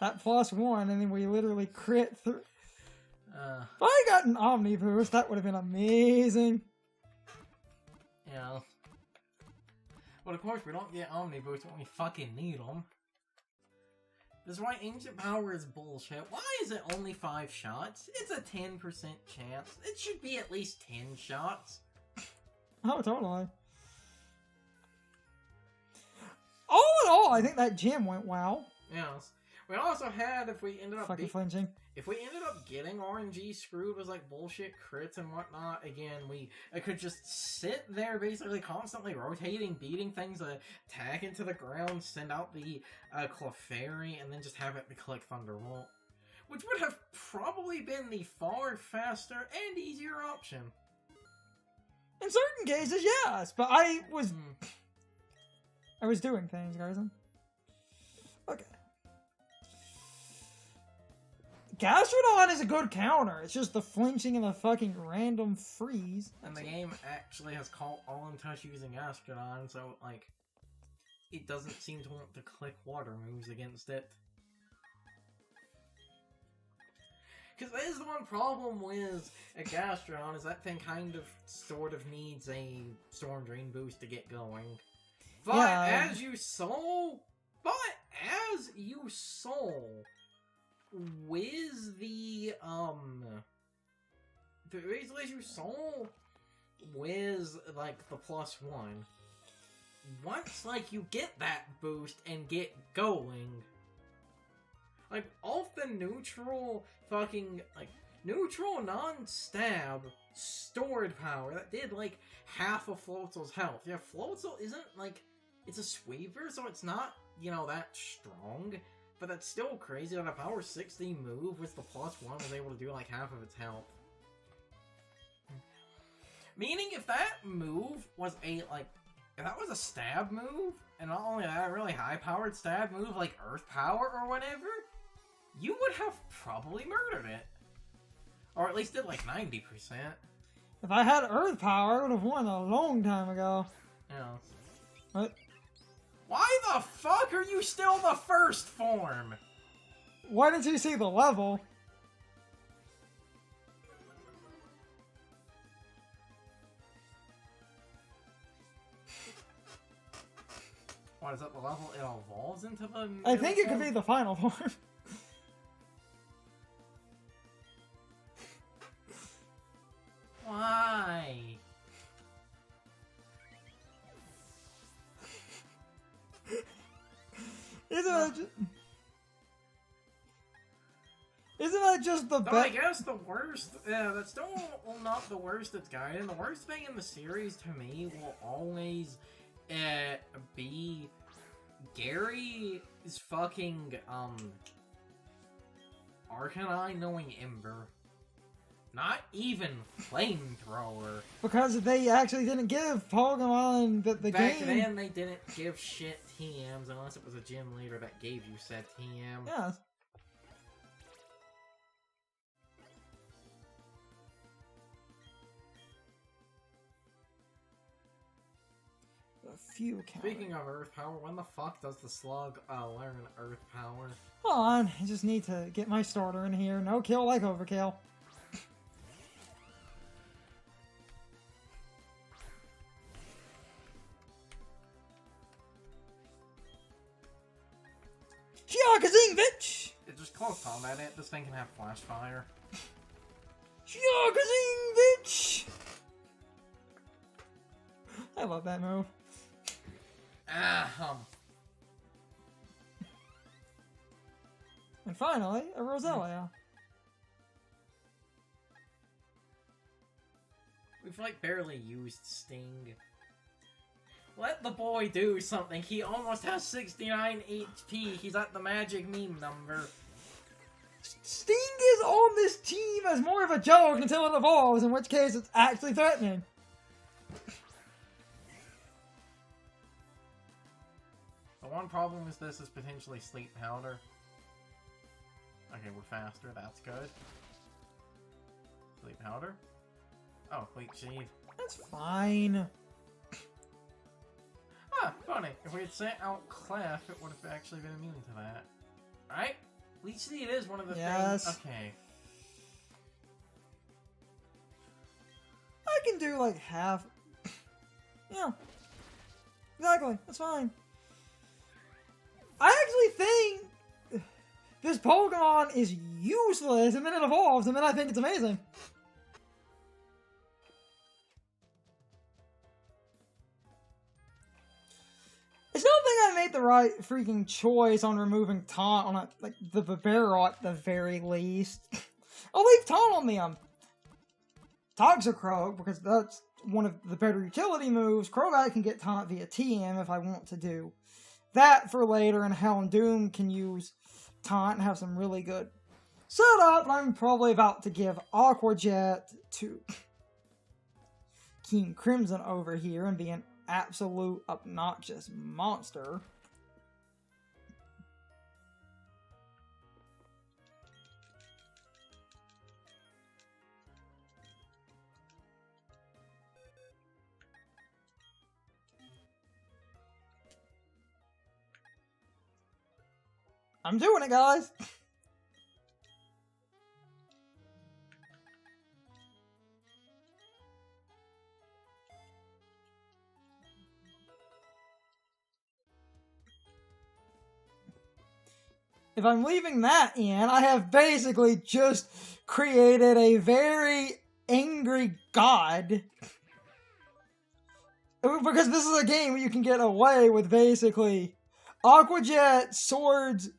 that +1, and then we literally crit through. If I got an Omni boost, that would have been amazing. Yeah. But of course, we don't get Omni boosts when we fucking need them. That's why Ancient Power is bullshit. Why is it only 5 shots? It's a 10% chance. It should be at least 10 shots. Oh, totally. All in all, I think that gym went well. Yes. We also had, if we ended up Fucking flinching. if we ended up getting RNG screwed with like bullshit crits and whatnot, again, I could just sit there basically constantly rotating, beating things, attack into the ground, send out the Clefairy, and then just have it click Thunderbolt. Which would have probably been the far faster and easier option. In certain cases, yes, but I was doing things, Garrison. Okay. Gastrodon is a good counter. It's just the flinching and the fucking random freeze. And the game actually has caught All in Touch using Gastrodon, so, like, it doesn't seem to want to click water moves against it. Because that is the one problem with a Gastrodon, is that thing kind of, sort of needs a Storm Drain boost to get going. But Yeah. as you saw, with the, basically as you saw with, like, the +1, once, like, you get that boost and get going, like, off the neutral fucking, like, neutral non-stab stored power that did, like, half of Floatzel's health. Yeah, Floatzel isn't, like, it's a sweeper, so it's not, you know, that strong. But that's still crazy that a power 60 move with the +1 was able to do like half of its health. Meaning if that move was if that was a stab move, and not only that, a really high-powered stab move like Earth Power or whatever, you would have probably murdered it. Or at least did like 90%. If I had Earth Power, I would have won a long time ago. Yeah. What? Why the fuck are you still the first form? Why didn't you see the level? What, is that the level it evolves into the... I think it could be the final form. Why? Isn't that just the Though I best? guess the worst, that's still not the worst it's gotten. The worst thing in the series to me will always be Gary's fucking Arcanine knowing Ember. Not even Flamethrower. Because they actually didn't give Pokemon the Back game. then, they didn't give shit TMs unless it was a gym leader that gave you said TM. Yeah. A few counters. Speaking of Earth Power, when the fuck does the Slug learn Earth Power? Hold on, I just need to get my starter in here. No kill like overkill. Shiakazing, bitch! It's just close combat. This thing can have Flash Fire. Shiakazing, bitch! I love that move. And finally, a Roselia. We've like barely used Sting. Let the boy do something. He almost has 69 HP. He's at the magic meme number. Sting is on this team as more of a joke until it evolves, in which case it's actually threatening. The one problem with this is potentially Sleep Powder. Okay, we're faster. That's good. Sleep Powder. Oh, Fleet Sheath. That's fine. Ah, funny. If we had sent out Clef, it would have actually been immune to that. Right? You see, it is one of the Yes. things. Okay. I can do like half. Yeah. Exactly. That's fine. I actually think this Pokemon is useless, and then it evolves, and then I think it's amazing. I still think I made the right freaking choice on removing Taunt on like the Vivero at the very least. I'll leave Taunt on the Toxicroak because that's one of the better utility moves. Crobat can get Taunt via TM if I want to do that for later, and Houndoom can use Taunt and have some really good setup. I'm probably about to give Aqua Jet to King Crimson over here and be an absolute obnoxious monster. I'm doing it, guys! If I'm leaving that in, I have basically just created a very angry god. Because this is a game where you can get away with basically Aqua Jet, Swords,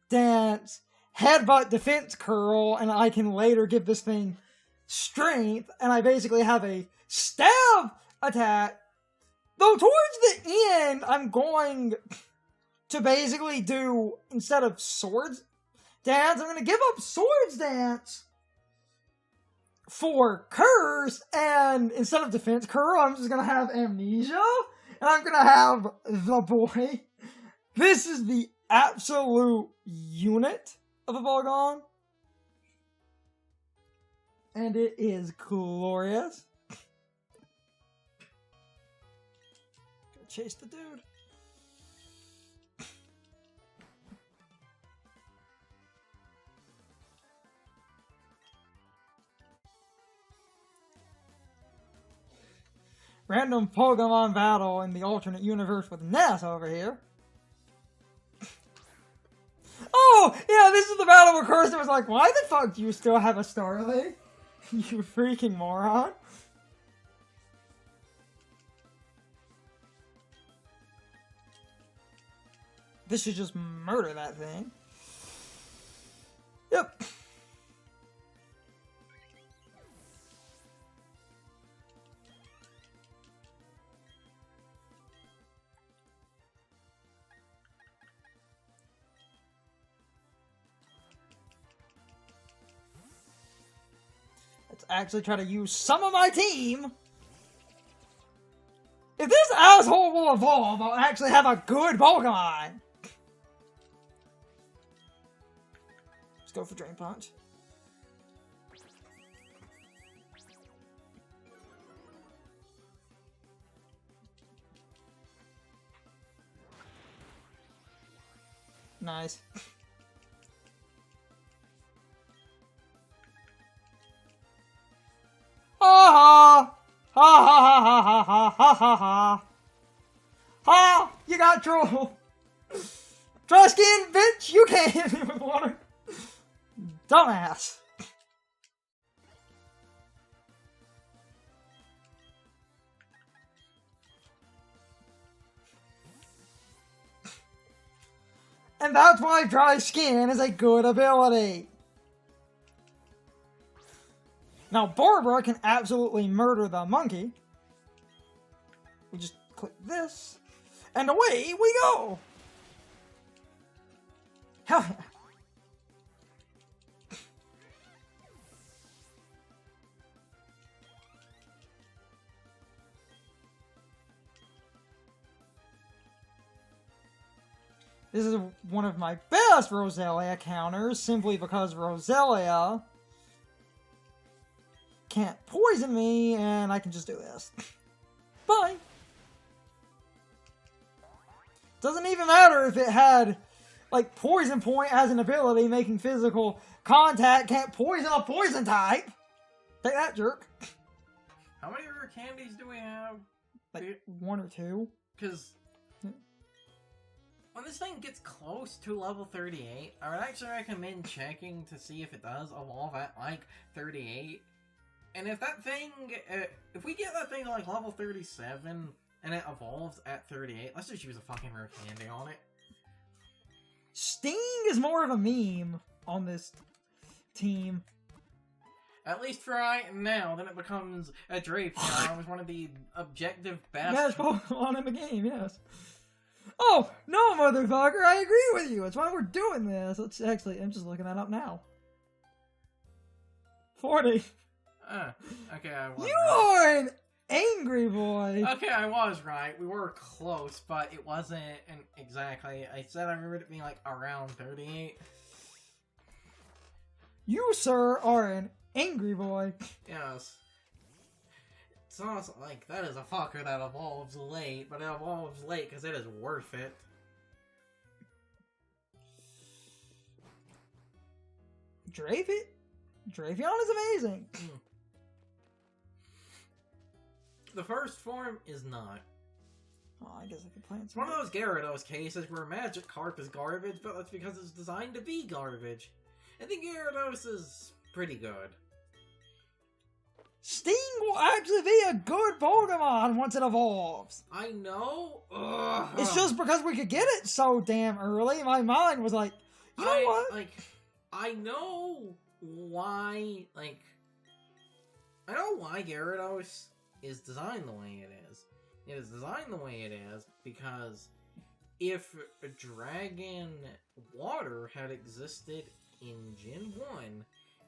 Dance, Headbutt, Defense Curl, and I can later give this thing Strength, and I basically have a Stab attack. Though towards the end, I'm going to basically do, instead of Swords Dance, I'm going to give up Swords Dance for Curse, and instead of Defense Curl, I'm just going to have Amnesia, and I'm going to have the boy. This is the absolute unit of a Pokemon, and it is glorious. Chase the dude. Random Pokemon battle in the alternate universe with Ness over here. Oh, yeah, this is the battle where Kirsten was like, why the fuck do you still have a Starly? You freaking moron. This should just murder that thing. Yep. Let's actually try to use some of my team. If this asshole will evolve, I'll actually have a good Pokemon. Let's go for Drain Punch. Nice. Ha ha! Ha ha ha ha ha ha ha ha! Ha! You got troll! Dry skin, bitch! You can't hit me with water! Dumbass! And that's why Dry Skin is a good ability! Now, Barbara can absolutely murder the monkey. We just click this, and away we go! Hell yeah. This is one of my best Roselia counters, simply because Roselia can't poison me, and I can just do this. Bye! Doesn't even matter if it had like Poison Point has an ability making physical contact, can't poison a poison type. Take that, jerk. How many rare candies do we have? Like 1 or 2. Because when this thing gets close to level 38, I would actually recommend checking to see if it does evolve at like 38. And if that thing, if we get that thing to like level 37 and it evolves at 38, let's just use a fucking rare candy on it. Sting is more of a meme on this team. At least for right now, then it becomes a Drapion, was one of the objective best. Best Pokemon in the game, yes. Oh, no, motherfucker, I agree with you. That's why we're doing this. Let's actually, I'm just looking that up now. 40. Okay, I was You right. are an angry boy. Okay, I was right. We were close, but it wasn't exactly. I said I remembered it being like around 38. You, sir, are an angry boy. Yes. It's also like, that is a fucker that evolves late, but it evolves late because it is worth it. Drapion is amazing. The first form is not. Oh, I guess I could play it. It's one of those Gyarados cases where Magikarp is garbage, but that's because it's designed to be garbage. I think Gyarados is pretty good. Sting will actually be a good Pokemon once it evolves. I know. Ugh. It's just because we could get it so damn early. My mind was like, you know what? Like, I know why. Like, I know why Gyarados is designed the way it is. It is designed the way it is because if Dragon Water had existed in Gen 1,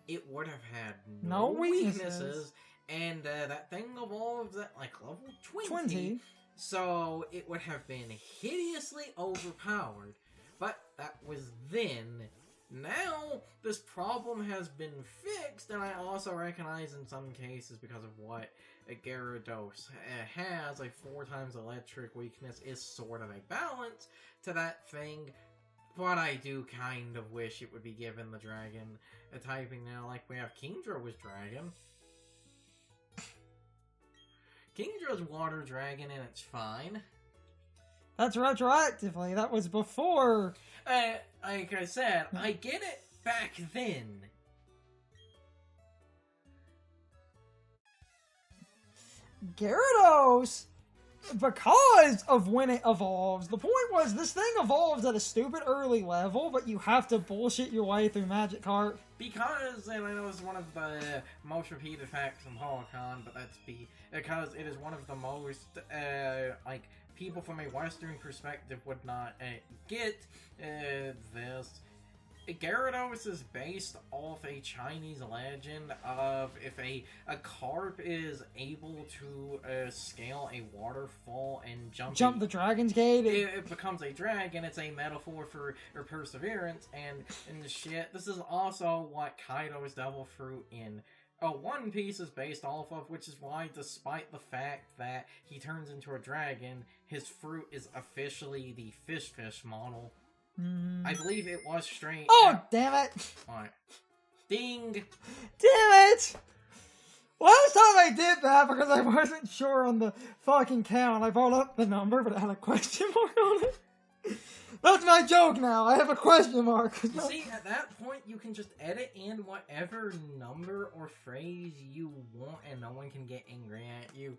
it would have had no weaknesses. And that thing evolved at like level 20. So it would have been hideously overpowered. But that was then. Now, this problem has been fixed, and I also recognize in some cases, because of what a Gyarados has, a 4 times electric weakness is sort of a balance to that thing. But I do kind of wish it would be given the dragon typing now, like we have Kingdra with dragon. Kingdra's water dragon, and it's fine. That's retroactively. That was before. Like I said, I get it back then. Gyarados, because of when it evolves. The point was this thing evolves at a stupid early level, but you have to bullshit your way through Magikarp. Because, and I know it's one of the most repeated facts from Pokémon, but that's because it is one of the most, like, people from a Western perspective would not get this. Gyarados is based off a Chinese legend of if a carp is able to scale a waterfall and jump the Dragon's Gate. It becomes a dragon. It's a metaphor for perseverance and shit. This is also what Kaido's Devil Fruit in One Piece is based off of, which is why, despite the fact that he turns into a dragon, his fruit is officially the fish model. I believe it was straight. Oh, damn it! Alright. Ding! Damn it! Last time I did that, because I wasn't sure on the fucking count, I brought up the number, but it had a question mark on it. That's my joke now. I have a question mark. You see, at that point, you can just edit in whatever number or phrase you want, and no one can get angry at you.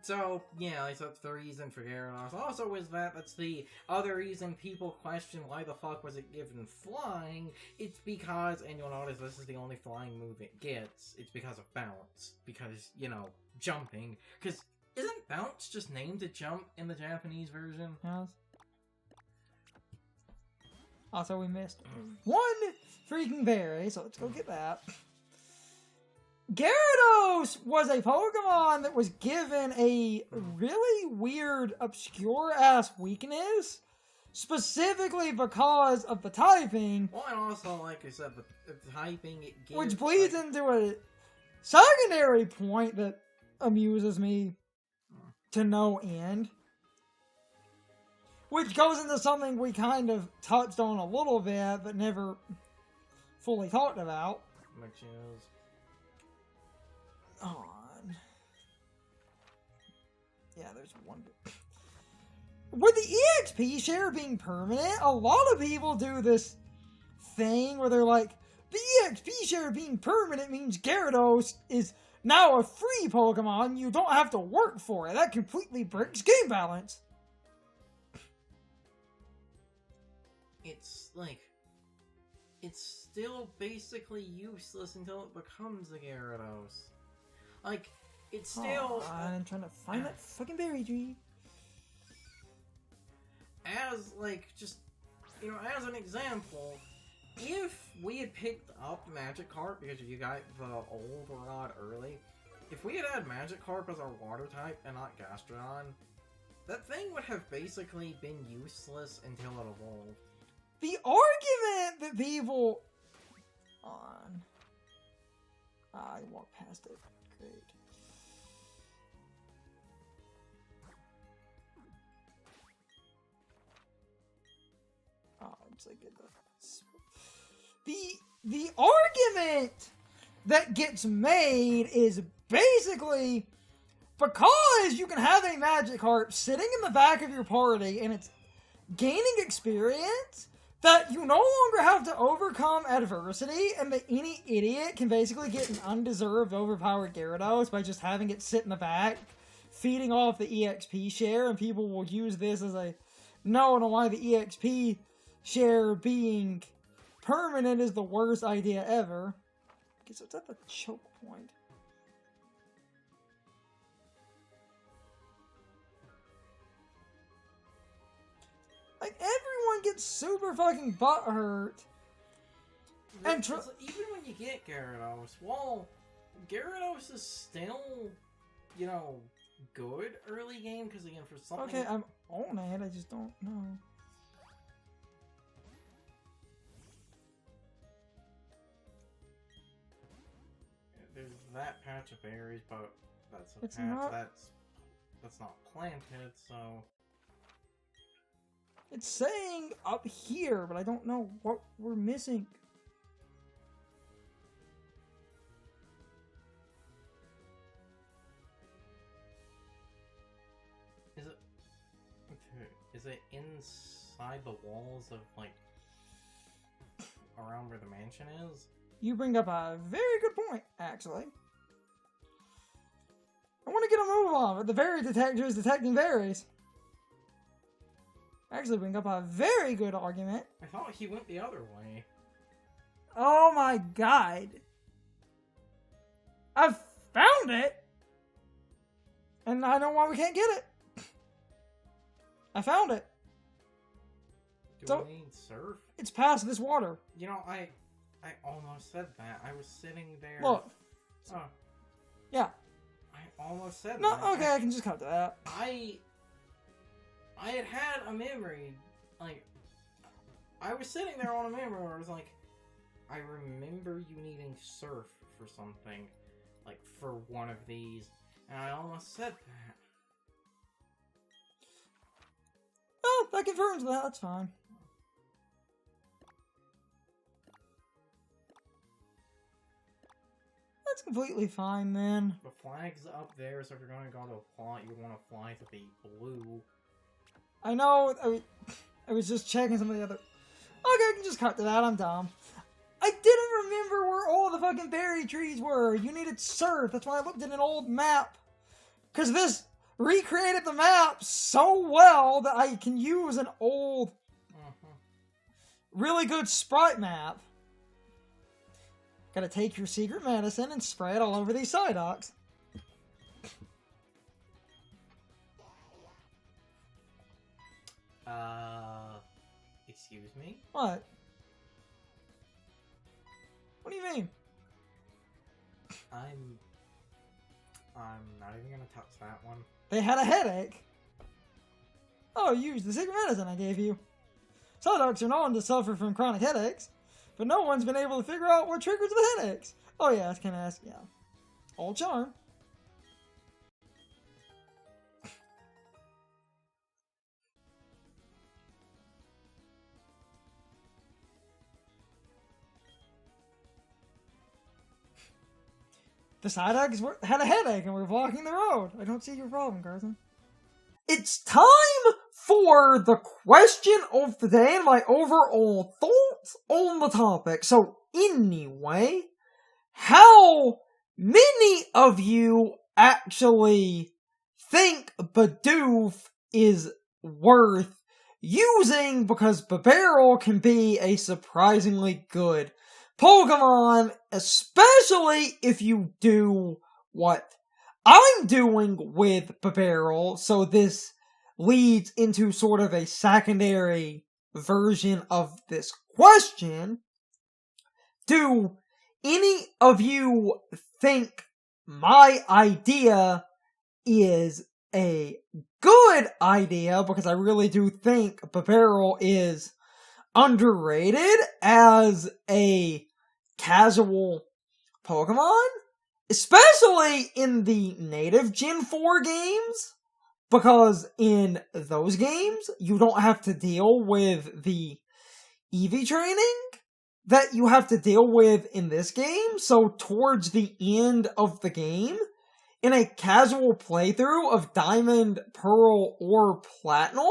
So, yeah, like, that's the reason for Gyarados. Also is that's the other reason people question why the fuck was it given flying. It's because, and you'll notice this is the only flying move it gets, it's because of bounce. Because, you know, jumping. Because isn't bounce just named to jump in the Japanese version? Yes. Also, we missed one freaking berry, so let's go get that. Gyarados was a Pokemon that was given a really weird, obscure-ass weakness. specifically because of the typing, Well, and also, like I said, the typing it gives, which bleeds into a secondary point that amuses me to no end. Which goes into something we kind of touched on a little bit, but never fully talked about. Which is... On. Yeah, there's one bit. With the EXP share being permanent, a lot of people do this thing where they're like, the EXP share being permanent means Gyarados is now a free Pokemon, you don't have to work for it. That completely breaks game balance. It's like... It's still basically useless until it becomes a Gyarados. Like, it's still... I'm trying to find that fucking berry tree. As, like, just... You know, as an example, if we had picked up Magikarp because you got the old rod early, if we had Magikarp as our water type and not Gastrodon, that thing would have basically been useless until it evolved. The argument that people... On. I walked past it. Great. Oh, it's like the argument that gets made is basically because you can have a Magikarp sitting in the back of your party and it's gaining experience, that you no longer have to overcome adversity, and that any idiot can basically get an undeserved overpowered Gyarados by just having it sit in the back, feeding off the EXP share, and people will use this as a no, and why the EXP share being permanent is the worst idea ever. Guess it's at the choke point. Like, everyone gets super fucking butthurt. And even when you get Gyarados, well, Gyarados is still, you know, good early game, because again, for something... Okay, I'm on it, I just don't know. There's that patch of berries, but that's a It's patch not... that's not planted, so... It's saying up here, but I don't know what we're missing. Is it inside the walls of, like, around where the mansion is? You bring up a very good point, actually. I want to get a move on, but the berry detector is detecting berries. Actually bring up a very good argument. I thought he went the other way. Oh my god. I found it! And I know why we can't get it. I found it. Do we need surf? It's past this water. You know, I almost said that. I was sitting there. Look. Oh. Yeah. I almost said No, that. okay, I can just cut to that. I had a memory, like, I was sitting there on a memory where I was like, I remember you needing surf for something, like, for one of these, and I almost said that. Oh, that confirms that, that's fine. That's completely fine, then. The flag's up there, so if you're going to go to a plot, you want to fly to the blue. I know, I was just checking some of the other... Okay, I can just cut to that, I'm dumb. I didn't remember where all the fucking berry trees were. You needed surf, that's why I looked at an old map. Because this recreated the map so well that I can use an old, really good sprite map. Gotta take your secret medicine and spray it all over these Psyducks. Excuse me? What? What do you mean? I'm not even gonna touch that one. They had a headache. Oh, use the secret medicine I gave you. Psyducks are known to suffer from chronic headaches, but no one's been able to figure out what triggers the headaches. Oh yeah, can I ask? Yeah. All charm. The Psyducks had a headache and were blocking the road. I don't see your problem, Carson. It's time for the question of the day and my overall thoughts on the topic. So, anyway, how many of you actually think Bidoof is worth using, because Bibarel can be a surprisingly good Pokemon, especially if you do what I'm doing with Bibarel. So this leads into sort of a secondary version of this question. Do any of you think my idea is a good idea? Because I really do think Bibarel is underrated as a casual Pokemon, especially in the native Gen 4 games, because in those games, you don't have to deal with the EV training that you have to deal with in this game. So towards the end of the game, in a casual playthrough of Diamond, Pearl, or Platinum,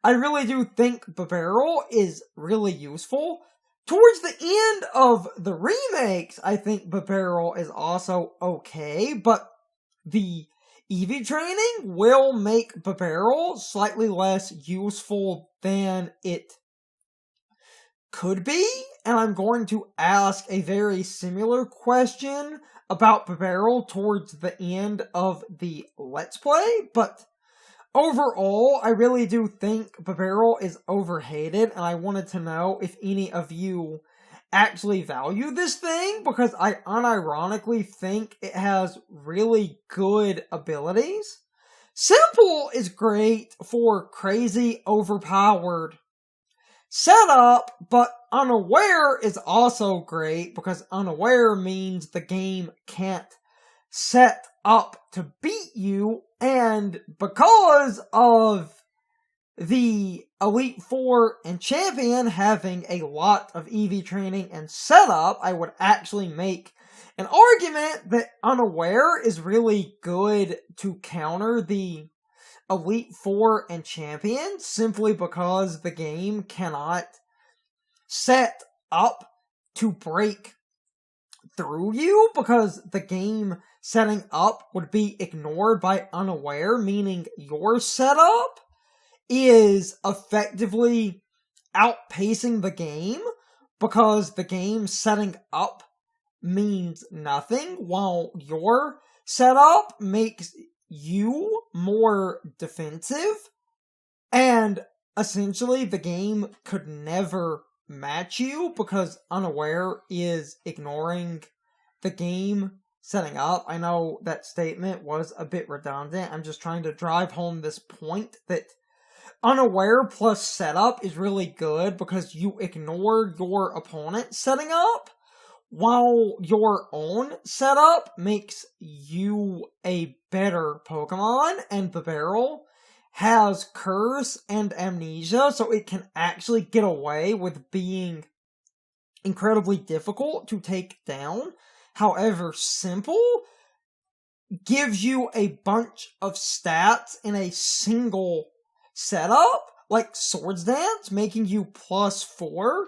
I really do think Bibarel is really useful. Towards the end of the remakes, I think Bibarel is also okay, but the EV training will make Bibarel slightly less useful than it could be, and I'm going to ask a very similar question about Bibarel towards the end of the Let's Play, but overall, I really do think Bibarel is overhated, and I wanted to know if any of you actually value this thing, because I unironically think it has really good abilities. Simple is great for crazy, overpowered setup, but Unaware is also great, because Unaware means the game can't set up to beat you, and because of the Elite Four and Champion having a lot of EV training and setup, I would actually make an argument that Unaware is really good to counter the Elite Four and Champion, simply because the game cannot set up to break through you, because the game setting up would be ignored by Unaware, meaning your setup is effectively outpacing the game, because the game setting up means nothing, while your setup makes you more defensive, and essentially the game could never match you, because Unaware is ignoring the game setting up. I know that statement was a bit redundant. I'm just trying to drive home this point that Unaware plus setup is really good, because you ignore your opponent setting up, while your own setup makes you a better Pokemon, and Bibarel has Curse and Amnesia, so it can actually get away with being incredibly difficult to take down. However, Simple gives you a bunch of stats in a single setup, like Swords Dance, making you +4,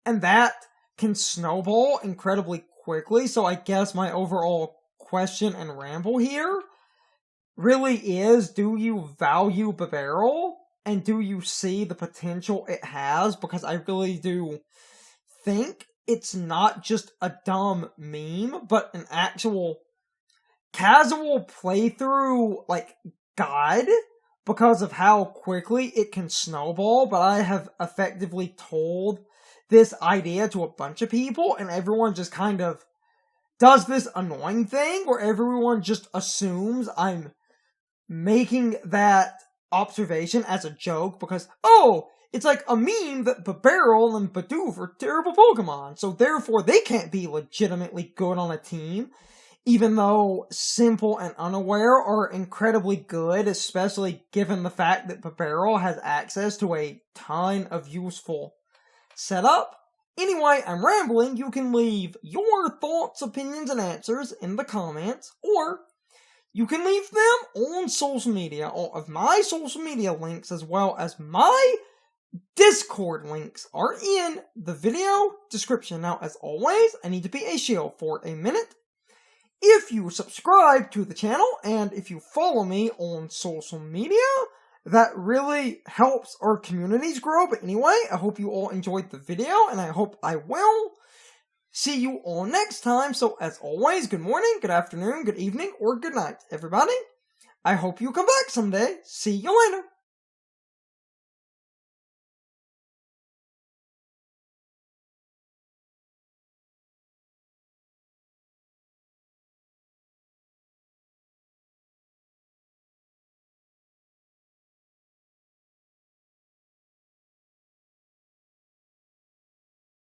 and that can snowball incredibly quickly. So I guess my overall question and ramble here really is, do you value Bibarel, and do you see the potential it has? Because I really do think it's not just a dumb meme, but an actual casual playthrough, like, guide, because of how quickly it can snowball. But I have effectively told this idea to a bunch of people, and everyone just kind of does this annoying thing where everyone just assumes I'm making that observation as a joke, because, oh, It's like a meme that Barrel and Bidoof are terrible Pokemon, so therefore they can't be legitimately good on a team, even though Simple and Unaware are incredibly good, especially given the fact that Barrel has access to a ton of useful setup. Anyway, I'm rambling. You can leave your thoughts, opinions, and answers in the comments, or you can leave them on social media. All of my social media links, as well as my Discord links, are in the video description. Now, as always, I need to be a shield for a minute. If you subscribe to the channel, and if you follow me on social media, that really helps our communities grow. But anyway, I hope you all enjoyed the video, and I hope I will see you all next time. So as always, good morning, good afternoon, good evening, or good night, everybody. I hope you come back someday. See you later.